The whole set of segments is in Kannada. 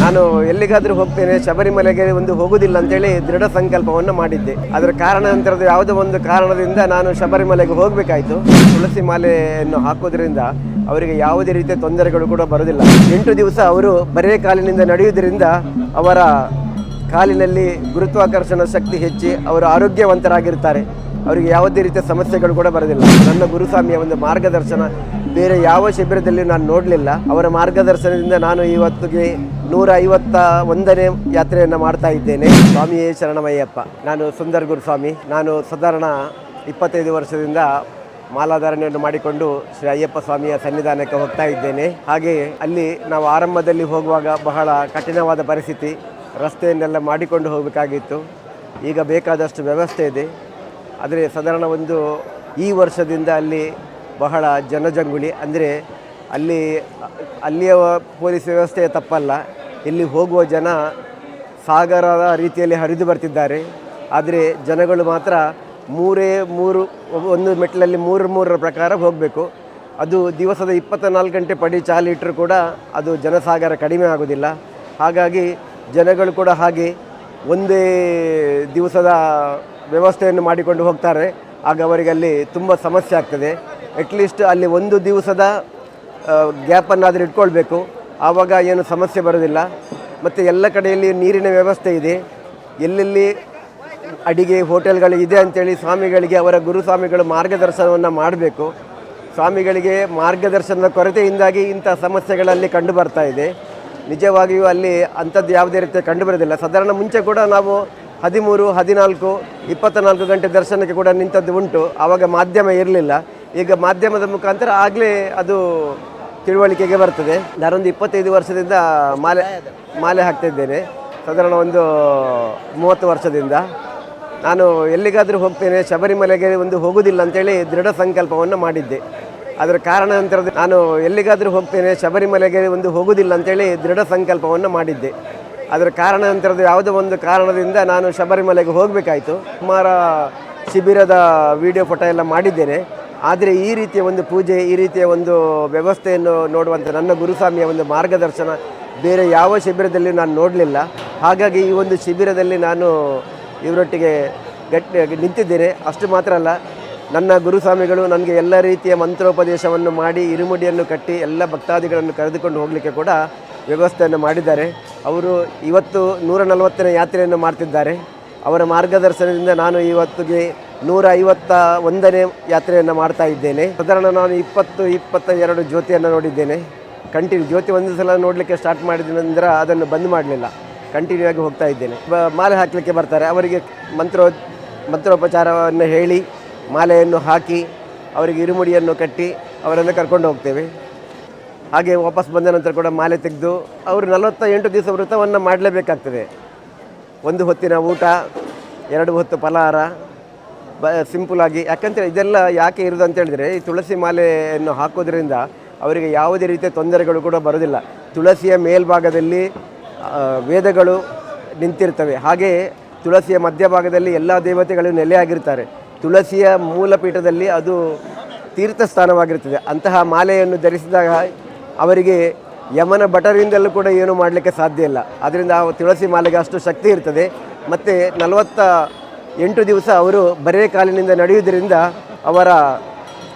ನಾನು ಎಲ್ಲಿಗಾದ್ರೂ ಹೋಗ್ತೇನೆ, ಶಬರಿಮಲೆಗೆ ಹೋಗುದಿಲ್ಲ ಅಂತೇಳಿ ದೃಢ ಸಂಕಲ್ಪವನ್ನು ಮಾಡಿದ್ದೆ. ಅದರ ಕಾರಣಾಂತರದ ಯಾವುದೋ ಒಂದು ಕಾರಣದಿಂದ ನಾನು ಶಬರಿಮಲೆಗೆ ಹೋಗಬೇಕಾಯಿತು. ತುಳಸಿ ಮಾಲೆಯನ್ನು ಹಾಕೋದ್ರಿಂದ ಅವರಿಗೆ ಯಾವುದೇ ರೀತಿಯ ತೊಂದರೆಗಳು ಕೂಡ ಬರೋದಿಲ್ಲ. 8 ದಿವಸ ಅವರು ಬರೇ ಕಾಲಿನಿಂದ ನಡೆಯುವುದರಿಂದ ಅವರ ಕಾಲಿನಲ್ಲಿ ಗುರುತ್ವಾಕರ್ಷಣ ಶಕ್ತಿ ಹೆಚ್ಚಿ ಅವರು ಆರೋಗ್ಯವಂತರಾಗಿರ್ತಾರೆ. ಅವರಿಗೆ ಯಾವುದೇ ರೀತಿಯ ಸಮಸ್ಯೆಗಳು ಕೂಡ ಬರೋದಿಲ್ಲ. ನನ್ನ ಗುರುಸ್ವಾಮಿಯ ಒಂದು ಮಾರ್ಗದರ್ಶನ ಬೇರೆ ಯಾವ ಶಿಬಿರದಲ್ಲಿ ನಾನು ನೋಡಲಿಲ್ಲ. ಅವರ ಮಾರ್ಗದರ್ಶನದಿಂದ ನಾನು ಇವತ್ತಿಗೆ 151ನೇ ಯಾತ್ರೆಯನ್ನು ಮಾಡ್ತಾ ಇದ್ದೇನೆ. ಸ್ವಾಮಿಯೇ ಶರಣಮಯ್ಯಪ್ಪ. ನಾನು ಸುಂದರ್ ಗುರುಸ್ವಾಮಿ. ನಾನು ಸಾಧಾರಣ 25 ವರ್ಷದಿಂದ ಮಾಲಾಧಾರಣೆಯನ್ನು ಮಾಡಿಕೊಂಡು ಶ್ರೀ ಅಯ್ಯಪ್ಪ ಸ್ವಾಮಿಯ ಸನ್ನಿಧಾನಕ್ಕೆ ಹೋಗ್ತಾ ಇದ್ದೇನೆ. ಹಾಗೆ ಅಲ್ಲಿ ನಾವು ಆರಂಭದಲ್ಲಿ ಹೋಗುವಾಗ ಬಹಳ ಕಠಿಣವಾದ ಪರಿಸ್ಥಿತಿ, ರಸ್ತೆಯನ್ನೆಲ್ಲ ಮಾಡಿಕೊಂಡು ಹೋಗಬೇಕಾಗಿತ್ತು. ಈಗ ಬೇಕಾದಷ್ಟು ವ್ಯವಸ್ಥೆ ಇದೆ. ಆದರೆ ಸಾಧಾರಣ ಈ ವರ್ಷದಿಂದ ಅಲ್ಲಿ ಬಹಳ ಜನಜಂಗುಳಿ, ಅಂದರೆ ಅಲ್ಲಿಯ ಪೊಲೀಸ್ ವ್ಯವಸ್ಥೆಯ ತಪ್ಪಲ್ಲ, ಇಲ್ಲಿ ಹೋಗುವ ಜನ ಸಾಗರದ ರೀತಿಯಲ್ಲಿ ಹರಿದು ಬರ್ತಿದ್ದಾರೆ. ಆದರೆ ಜನಗಳು ಮಾತ್ರ ಒಂದು ಮೆಟ್ಲಲ್ಲಿ 3 ಪ್ರಕಾರ ಹೋಗಬೇಕು. ಅದು ದಿವಸದ 24 ಗಂಟೆ ಪಡಿ ಚಾಲಿಟ್ಟರೂ ಕೂಡ ಅದು ಜನಸಾಗರ ಕಡಿಮೆ ಆಗೋದಿಲ್ಲ. ಹಾಗಾಗಿ ಜನಗಳು ಕೂಡ ಹಾಗೆ ಒಂದೇ ದಿವಸದ ವ್ಯವಸ್ಥೆಯನ್ನು ಮಾಡಿಕೊಂಡು ಹೋಗ್ತಾರೆ. ಆಗ ಅವರಿಗೆ ಅಲ್ಲಿ ತುಂಬ ಸಮಸ್ಯೆ ಆಗ್ತದೆ. ಅಟ್ಲೀಸ್ಟ್ ಅಲ್ಲಿ ಒಂದು ದಿವಸದ ಗ್ಯಾಪನ್ನಾದರೂ ಇಟ್ಕೊಳ್ಬೇಕು, ಆವಾಗ ಏನು ಸಮಸ್ಯೆ ಬರೋದಿಲ್ಲ. ಮತ್ತು ಎಲ್ಲ ಕಡೆಯಲ್ಲಿ ನೀರಿನ ವ್ಯವಸ್ಥೆ ಇದೆ. ಎಲ್ಲೆಲ್ಲಿ ಅಡಿಗೆ ಹೋಟೆಲ್ಗಳು ಇದೆ ಅಂಥೇಳಿ ಸ್ವಾಮಿಗಳಿಗೆ ಅವರ ಗುರುಸ್ವಾಮಿಗಳು ಮಾರ್ಗದರ್ಶನವನ್ನು ಮಾಡಬೇಕು. ಸ್ವಾಮಿಗಳಿಗೆ ಮಾರ್ಗದರ್ಶನದ ಕೊರತೆಯಿಂದಾಗಿ ಇಂಥ ಸಮಸ್ಯೆಗಳಲ್ಲಿ ಕಂಡು ಬರ್ತಾ ಇದೆ. ನಿಜವಾಗಿಯೂ ಅಲ್ಲಿ ಅಂಥದ್ದು ಯಾವುದೇ ರೀತಿ ಕಂಡು ಬರೋದಿಲ್ಲ. ಸಾಧಾರಣ ಮುಂಚೆ ಕೂಡ ನಾವು 13, 14, 24 ಗಂಟೆ ದರ್ಶನಕ್ಕೆ ಕೂಡ ನಿಂತದ್ದು ಉಂಟು. ಆವಾಗ ಮಾಧ್ಯಮ ಇರಲಿಲ್ಲ. ಈಗ ಮಾಧ್ಯಮದ ಮುಖಾಂತರ ಆಗಲೇ ಅದು ತಿಳುವಳಿಕೆಗೆ ಬರ್ತದೆ. ನಾನೊಂದು 25 ವರ್ಷದಿಂದ ಮಾಲೆ ಹಾಕ್ತಿದ್ದೇನೆ. ಸಾಧಾರಣ 30 ವರ್ಷದಿಂದ ನಾನು ಎಲ್ಲಿಗಾದರೂ ಹೋಗ್ತೇನೆ, ಶಬರಿಮಲೆಗೆ ಹೋಗುದಿಲ್ಲ ಅಂತೇಳಿ ದೃಢ ಸಂಕಲ್ಪವನ್ನು ಮಾಡಿದ್ದೆ. ಅದರ ಕಾರಣಾಂತರದ ನಾನು ಎಲ್ಲಿಗಾದರೂ ಹೋಗ್ತೇನೆ, ಶಬರಿಮಲೆಗೆ ಹೋಗುದಿಲ್ಲ ಅಂತೇಳಿ ದೃಢ ಸಂಕಲ್ಪವನ್ನು ಮಾಡಿದ್ದೆ. ಅದರ ಕಾರಣಾಂತರದ ಯಾವುದೋ ಒಂದು ಕಾರಣದಿಂದ ನಾನು ಶಬರಿಮಲೆಗೆ ಹೋಗಬೇಕಾಯಿತು. ಸುಮಾರು ಶಿಬಿರದ ವಿಡಿಯೋ ಫೋಟೋ ಎಲ್ಲ ಮಾಡಿದ್ದೇನೆ. ಆದರೆ ಈ ರೀತಿಯ ಒಂದು ಪೂಜೆ, ಈ ರೀತಿಯ ಒಂದು ವ್ಯವಸ್ಥೆಯನ್ನು ನೋಡುವಂಥ ನನ್ನ ಗುರುಸ್ವಾಮಿಯ ಒಂದು ಮಾರ್ಗದರ್ಶನ ಬೇರೆ ಯಾವ ಶಿಬಿರದಲ್ಲಿ ನಾನು ನೋಡಲಿಲ್ಲ. ಹಾಗಾಗಿ ಈ ಒಂದು ಶಿಬಿರದಲ್ಲಿ ನಾನು ಇವರೊಟ್ಟಿಗೆ ಗಟ್ಟಿಯಾಗಿ ನಿಂತಿದ್ದೇನೆ. ಅಷ್ಟು ಮಾತ್ರ ಅಲ್ಲ, ನನ್ನ ಗುರುಸ್ವಾಮಿಗಳು ನನಗೆ ಎಲ್ಲ ರೀತಿಯ ಮಂತ್ರೋಪದೇಶವನ್ನು ಮಾಡಿ ಇರುಮುಡಿಯನ್ನು ಕಟ್ಟಿ ಎಲ್ಲ ಭಕ್ತಾದಿಗಳನ್ನು ಕರೆದುಕೊಂಡು ಹೋಗಲಿಕ್ಕೆ ಕೂಡ ವ್ಯವಸ್ಥೆಯನ್ನು ಮಾಡಿದ್ದಾರೆ. ಅವರು ಇವತ್ತು 140ನೇ ಯಾತ್ರೆಯನ್ನು ಮಾಡ್ತಿದ್ದಾರೆ. ಅವರ ಮಾರ್ಗದರ್ಶನದಿಂದ ನಾನು ಇವತ್ತಿಗೆ 151ನೇ ಯಾತ್ರೆಯನ್ನು ಮಾಡ್ತಾ ಇದ್ದೇನೆ. ಸಾಧಾರಣ ನಾನು 22 ಜ್ಯೋತಿಯನ್ನು ನೋಡಿದ್ದೇನೆ. ಕಂಟಿನ್ಯೂ ಜ್ಯೋತಿ ಒಂದು ಸಲ ನೋಡಲಿಕ್ಕೆ ಸ್ಟಾರ್ಟ್ ಮಾಡಿದ ನಂತರ ಅದನ್ನು ಬಂದ್ ಮಾಡಲಿಲ್ಲ, ಕಂಟಿನ್ಯೂ ಆಗಿ ಹೋಗ್ತಾ ಇದ್ದೇನೆ. ಮಾಲೆ ಹಾಕಲಿಕ್ಕೆ ಬರ್ತಾರೆ, ಅವರಿಗೆ ಮಂತ್ರೋಪಚಾರವನ್ನು ಹೇಳಿ ಮಾಲೆಯನ್ನು ಹಾಕಿ ಅವರಿಗೆ ಇರುಮುಡಿಯನ್ನು ಕಟ್ಟಿ ಅವರನ್ನು ಕರ್ಕೊಂಡು ಹೋಗ್ತೇವೆ. ಹಾಗೆ ವಾಪಸ್ ಬಂದ ನಂತರ ಕೂಡ ಮಾಲೆ ತೆಗೆದು ಅವರು 48 ದಿವಸ ವ್ರತವನ್ನು ಮಾಡಲೇಬೇಕಾಗ್ತದೆ. 1 ಹೊತ್ತಿನ ಊಟ, 2 ಹೊತ್ತು ಫಲಹಾರ, ಸಿಂಪಲಾಗಿ. ಯಾಕಂತೇಳಿ ಇದೆಲ್ಲ ಯಾಕೆ ಇರೋದು ಅಂತ ಹೇಳಿದರೆ, ಈ ತುಳಸಿ ಮಾಲೆಯನ್ನು ಹಾಕೋದ್ರಿಂದ ಅವರಿಗೆ ಯಾವುದೇ ರೀತಿಯ ತೊಂದರೆಗಳು ಕೂಡ ಬರೋದಿಲ್ಲ. ತುಳಸಿಯ ಮೇಲ್ಭಾಗದಲ್ಲಿ ವೇದಗಳು ನಿಂತಿರ್ತವೆ. ಹಾಗೆಯೇ ತುಳಸಿಯ ಮಧ್ಯಭಾಗದಲ್ಲಿ ಎಲ್ಲ ದೇವತೆಗಳು ನೆಲೆಯಾಗಿರ್ತಾರೆ. ತುಳಸಿಯ ಮೂಲಪೀಠದಲ್ಲಿ ಅದು ತೀರ್ಥ ಸ್ಥಾನವಾಗಿರ್ತದೆ. ಅಂತಹ ಮಾಲೆಯನ್ನು ಧರಿಸಿದಾಗ ಅವರಿಗೆ ಯಮನ ಭಟರಿಂದಲೂ ಕೂಡ ಏನು ಮಾಡಲಿಕ್ಕೆ ಸಾಧ್ಯ ಇಲ್ಲ. ಆದ್ದರಿಂದ ಆ ತುಳಸಿ ಮಾಲೆಗೆ ಅಷ್ಟು ಶಕ್ತಿ ಇರ್ತದೆ. ಮತ್ತು 48 ದಿವಸ ಅವರು ಬರೇ ಕಾಲಿನಿಂದ ನಡೆಯುವುದರಿಂದ ಅವರ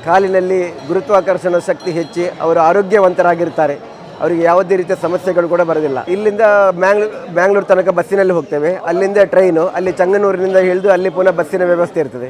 ಕಾಲಿನಲ್ಲಿ ಗುರುತ್ವಾಕರ್ಷಣ ಶಕ್ತಿ ಹೆಚ್ಚಿ ಅವರು ಆರೋಗ್ಯವಂತರಾಗಿರ್ತಾರೆ. ಅವರಿಗೆ ಯಾವುದೇ ರೀತಿಯ ಸಮಸ್ಯೆಗಳು ಕೂಡ ಬರೋದಿಲ್ಲ. ಇಲ್ಲಿಂದ ಬ್ಯಾಂಗ್ಳೂರು ತನಕ ಬಸ್ಸಿನಲ್ಲಿ ಹೋಗ್ತೇವೆ. ಅಲ್ಲಿಂದ ಟ್ರೈನು, ಅಲ್ಲಿ ಚಂಗನೂರಿನಿಂದ ಹಿಡಿದು ಅಲ್ಲಿ ಪುನಃ ಬಸ್ಸಿನ ವ್ಯವಸ್ಥೆ ಇರ್ತದೆ.